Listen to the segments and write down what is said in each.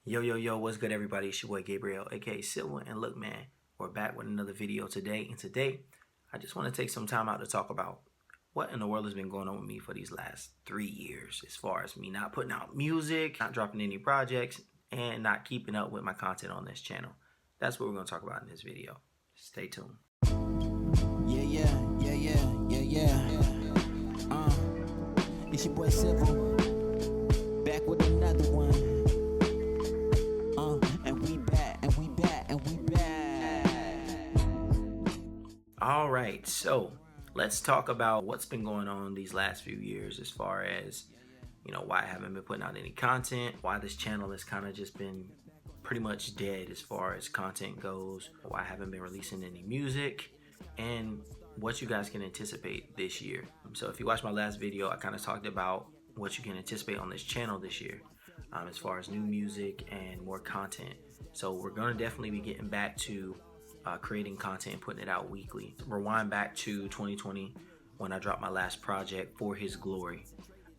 Yo, what's good, everybody? It's your boy Gabriel, aka Silver. And look, man, we're back with another video today. And today, I just want to take some time out to talk about what in the world has been going on with me for these last 3 years, as far as me not putting out music, not dropping any projects, and not keeping up with my content on this channel. That's what we're going to talk about in this video. Stay tuned. Yeah. It's your boy Civil, back with another one. And we back. All right, so let's talk about what's been going on these last few years, as far as, why I haven't been putting out any content, why this channel has kind of just been pretty much dead as far as content goes, why I haven't been releasing any music, and what you guys can anticipate this year. So if you watched my last video, I kind of talked about what you can anticipate on this channel this year, as far as new music and more content. So we're going to definitely be getting back to creating content and putting it out weekly. Rewind back to 2020 when I dropped my last project, For His Glory.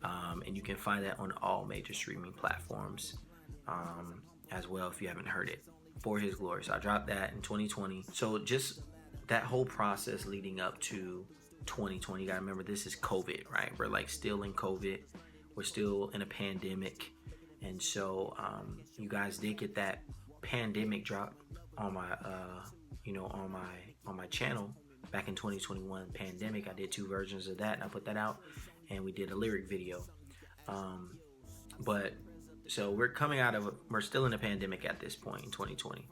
And you can find that on all major streaming platforms as well if you haven't heard it. For His Glory. So I dropped that in 2020. So just that whole process leading up to 2020, you gotta remember this is COVID, right? We're like still in COVID. We're still in a pandemic. And so you guys did get that pandemic drop on my on my channel back in 2021 pandemic. I did 2 versions of that and I put that out, and we did a lyric video. But so we're still in a pandemic at this point in 2020,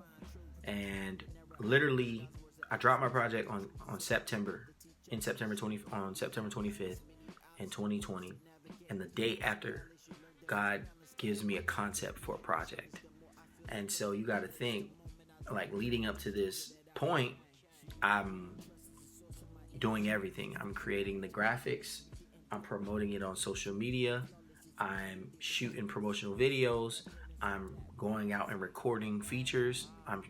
and literally I dropped my project on September 25th in 2020, and the day after, God gives me a concept for a project. And so you got to think, like, leading up to this point, I'm doing everything. I'm creating the graphics, I'm promoting it on social media, I'm shooting promotional videos, I'm going out and recording features, I'm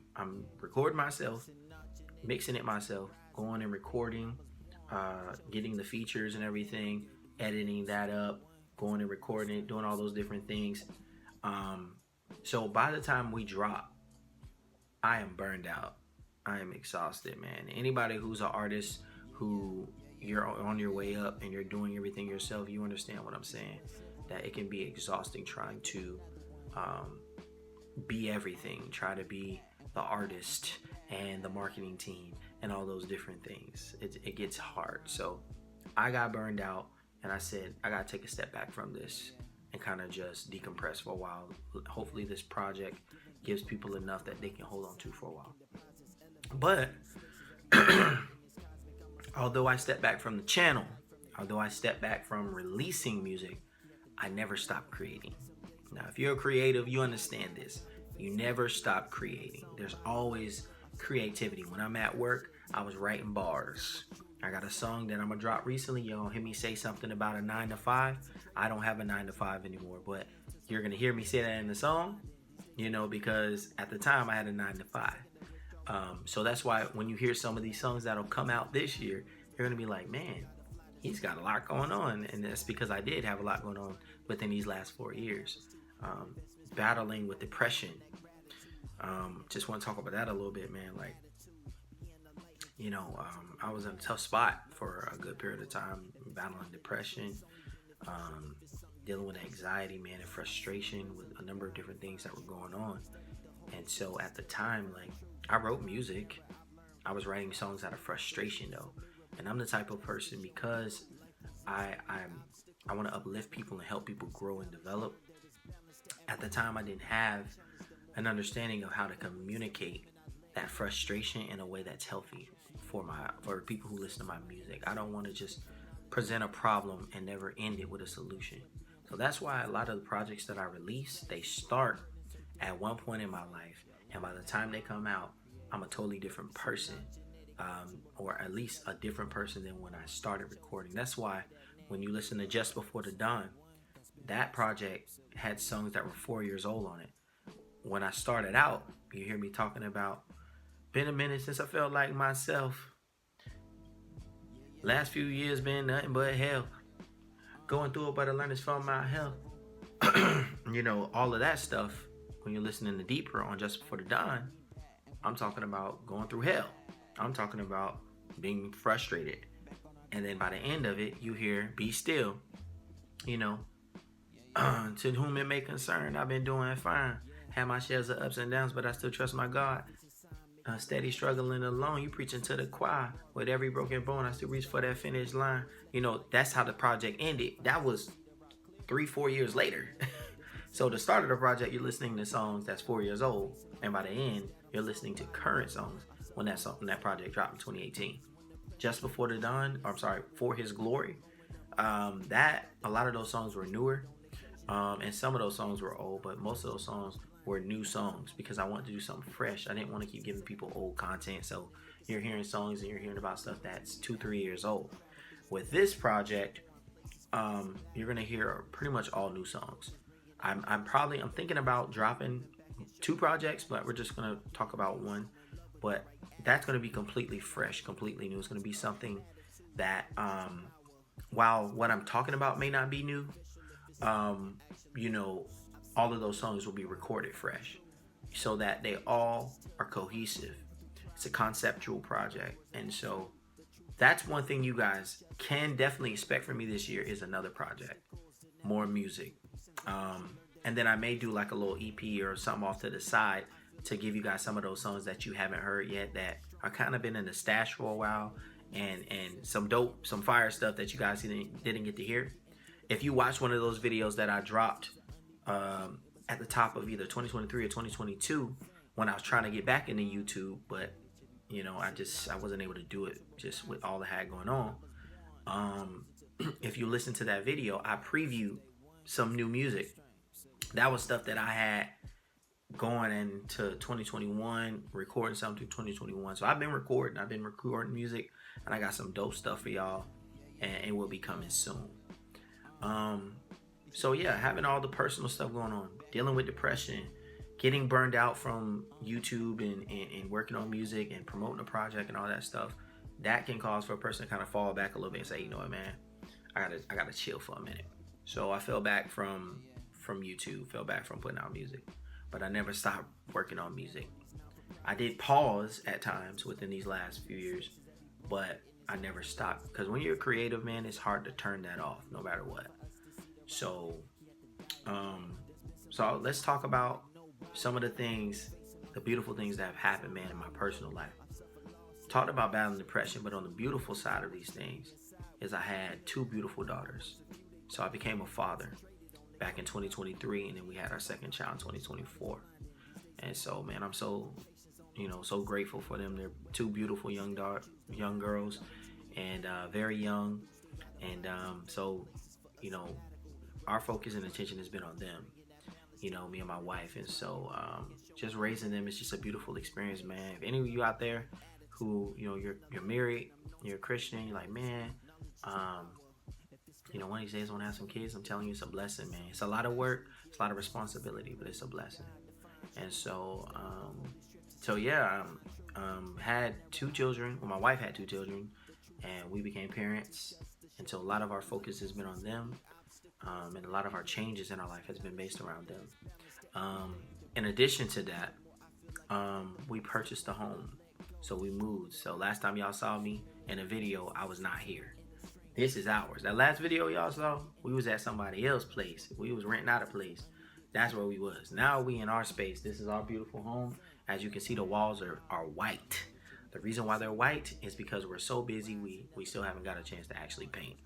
recording myself, mixing it myself, going and recording, getting the features and everything, editing that up, going and recording it, doing all those different things. So by the time we drop, I am burned out. I am exhausted, man. Anybody who's an artist, who you're on your way up and you're doing everything yourself, you understand what I'm saying. That it can be exhausting trying to be everything, try to be the artist and the marketing team and all those different things. It gets hard. So I got burned out, and I said I gotta take a step back from this and kind of just decompress for a while. Hopefully this project gives people enough that they can hold on to for a while. But although I stepped back from the channel, although I stepped back from releasing music, I never stopped creating. Now, if you're a creative, you understand this. You never stop creating. There's always creativity. When I'm at work, I was writing bars. I got a song that I'm gonna drop recently. You're gonna hear me say something about a 9 to 5. I don't have a 9 to 5 anymore, but you're gonna hear me say that in the song, because at the time I had a 9 to 5. So that's why when you hear some of these songs that'll come out this year, you're gonna be like, man, he's got a lot going on. And that's because I did have a lot going on within these last 4 years. Battling with depression. Just want to talk about that a little bit, man. Like, I was in a tough spot for a good period of time, battling depression, dealing with anxiety, man, and frustration with a number of different things that were going on. And so at the time, like, I wrote music. I was writing songs out of frustration, though. And I'm the type of person, because I want to uplift people and help people grow and develop. At the time, I didn't have an understanding of how to communicate that frustration in a way that's healthy for people who listen to my music. I don't want to just present a problem and never end it with a solution. So that's why a lot of the projects that I release, they start at one point in my life, and by the time they come out, I'm a totally different person, or at least a different person than when I started recording. That's why when you listen to Just Before the Dawn, that project had songs that were 4 years old on it. When I started out, you hear me talking about, been a minute since I felt like myself. Last few years been nothing but hell. Going through it, but I learned it's from my health. All of that stuff when you're listening to Deeper on Just Before the Dawn, I'm talking about going through hell. I'm talking about being frustrated. And then by the end of it, you hear Be Still. You know, to whom it may concern, I've been doing fine. Had my shares of ups and downs, but I still trust my God. Steady struggling alone, you preaching to the choir. With every broken bone, I still reach for that finish line. You know, that's how the project ended. That was 3-4 years later. So the start of the project, you're listening to songs that's 4 years old, and by the end, you're listening to current songs when that project dropped in 2018. Just Before the Dawn, For His Glory. That a lot of those songs were newer, and some of those songs were old, but most of those songs were new songs because I wanted to do something fresh. I didn't want to keep giving people old content, so you're hearing songs and you're hearing about stuff that's 2-3 years old. With this project, you're gonna hear pretty much all new songs. I'm thinking about dropping 2 projects, but we're just gonna talk about one. But that's gonna be completely fresh, completely new. It's gonna be something that, while what I'm talking about may not be new, you know, all of those songs will be recorded fresh so that they all are cohesive. It's a conceptual project. And so that's one thing you guys can definitely expect from me this year is another project, more music. And then I may do like a little EP or something off to the side to give you guys some of those songs that you haven't heard yet that are kind of been in the stash for a while, and some fire stuff that you guys didn't get to hear. If you watch one of those videos that I dropped at the top of either 2023 or 2022 when I was trying to get back into YouTube, but you know, I wasn't able to do it just with all that had going on. If you listen to that video, I previewed some new music. That was stuff that I had going into 2021, recording something through 2021. So I've been recording music, and I got some dope stuff for y'all, and it will be coming soon. So yeah, having all the personal stuff going on, dealing with depression, getting burned out from YouTube and working on music and promoting a project and all that stuff, that can cause for a person to kind of fall back a little bit and say, you know what, man, I gotta chill for a minute. So I fell back from YouTube, fell back from putting out music, but I never stopped working on music. I did pause at times within these last few years, but I never stopped, because when you're a creative, man, it's hard to turn that off no matter what. So let's talk about some of the beautiful things that have happened, man, in my personal life. Talked about battling depression, but on the beautiful side of these things is I had 2 beautiful daughters. So I became a father back in 2023, and then we had our second child in 2024. And so, man, I'm so grateful for them. They're 2 beautiful young girls, and very young. And so, you know, our focus and attention has been on them, you know, me and my wife. And so just raising them is just a beautiful experience, man. If any of you out there who, you know, you're married, you're a Christian, you're like, man, you know, one of these days I want to have some kids, I'm telling you, it's a blessing, man. It's a lot of work, it's a lot of responsibility, but it's a blessing. And so had 2 children. Well, my wife had 2 children, and we became parents. And so a lot of our focus has been on them. And a lot of our changes in our life has been based around them. In addition to that, we purchased a home. So we moved. So last time y'all saw me in a video, I was not here. This is ours. That last video y'all saw, we was at somebody else's place. We was renting out a place. That's where we was. Now we in our space. This is our beautiful home. As you can see, the walls are white. The reason why they're white is because we're so busy, we still haven't got a chance to actually paint.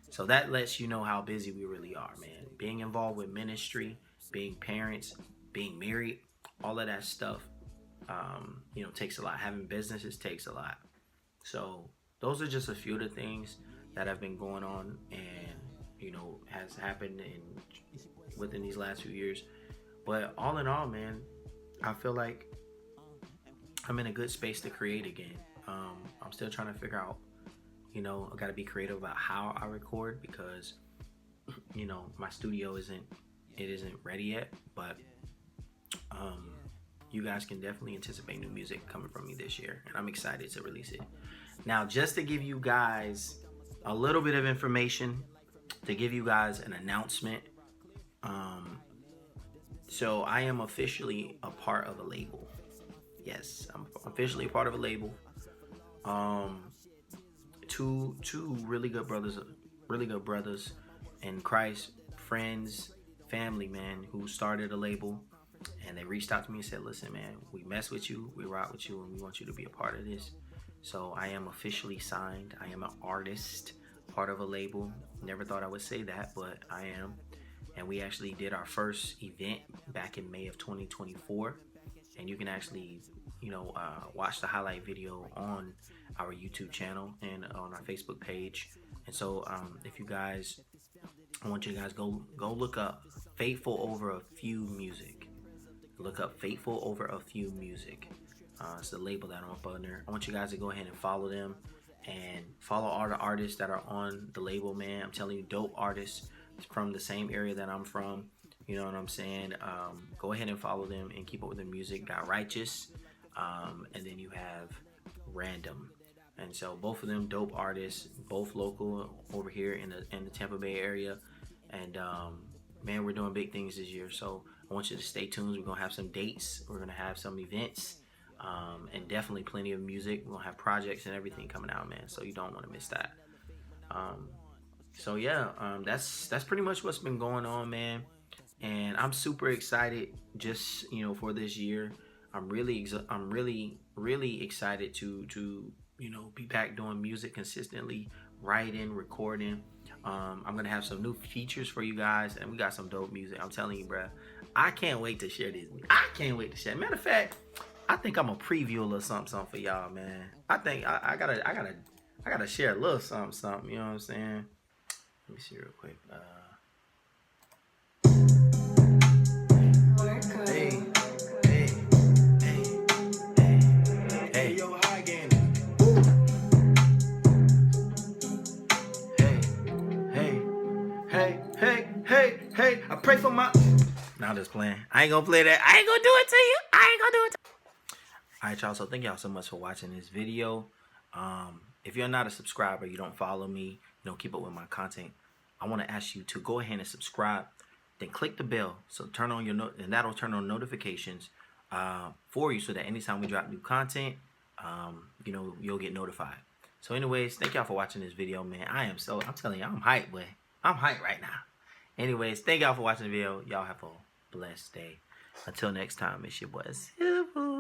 So that lets you know how busy we really are, man. Being involved with ministry, being parents, being married, all of that stuff, you know, takes a lot. Having businesses takes a lot. So those are just a few of the things that have been going on, and you know, has happened within these last few years. But all in all, man, I feel like I'm in a good space to create again. I'm still trying to figure out, you know, I got to be creative about how I record, because you know, my studio isn't ready yet, but you guys can definitely anticipate new music coming from me this year, and I'm excited to release it. Now, just to give you guys a little bit of information, to give you guys an announcement, So I am officially a part of a label. Yes, I'm officially a part of a label. Um, two really good brothers in Christ, friends, family, man, who started a label, and they reached out to me and said, "Listen, man, we mess with you, we rock with you, and we want you to be a part of this." So I am officially signed. I am an artist, part of a label. Never thought I would say that, but I am. And we actually did our first event back in May of 2024, and you can actually watch the highlight video on our YouTube channel and on our Facebook page. And so if you guys, I want you guys go look up Faithful Over a Few Music. Look up Faithful Over a Few Music. It's the label that I'm up under. I want you guys to go ahead and follow them and follow all the artists that are on the label, man. I'm telling you, dope artists from the same area that I'm from. You know what I'm saying? Go ahead and follow them and keep up with their music. Got Righteous, and then you have Random. And so both of them dope artists, both local over here in the Tampa Bay area. And man, we're doing big things this year. So I want you to stay tuned. We're gonna have some dates. We're gonna have some events, and definitely plenty of music. We're gonna have projects and everything coming out, man. So you don't want to miss that. So yeah, that's pretty much what's been going on, man. And I'm super excited just for this year. I'm really excited to be back doing music consistently, writing, recording. I'm gonna have some new features for you guys, and we got some dope music. I'm telling you, bruh, I can't wait to share this. I can't wait to share. Matter of fact, I think I'm a preview a little something for y'all, man. I think I gotta share a little something. You know what I'm saying? Let me see real quick. Hey. Hey, I pray for my... Nah, I'm just playing. I ain't gonna play that. I ain't gonna do it to you. Alright, y'all. So thank y'all so much for watching this video. If you're not a subscriber, you don't follow me, keep up with my content, I want to ask you to go ahead and subscribe. Then click the bell. So turn on and that'll turn on notifications for you, so that anytime we drop new content, you'll get notified. So anyways, thank y'all for watching this video, man. I'm telling you, I'm hyped, boy. I'm hyped right now. Anyways, thank y'all for watching the video. Y'all have a blessed day. Until next time, it's your boy Silver.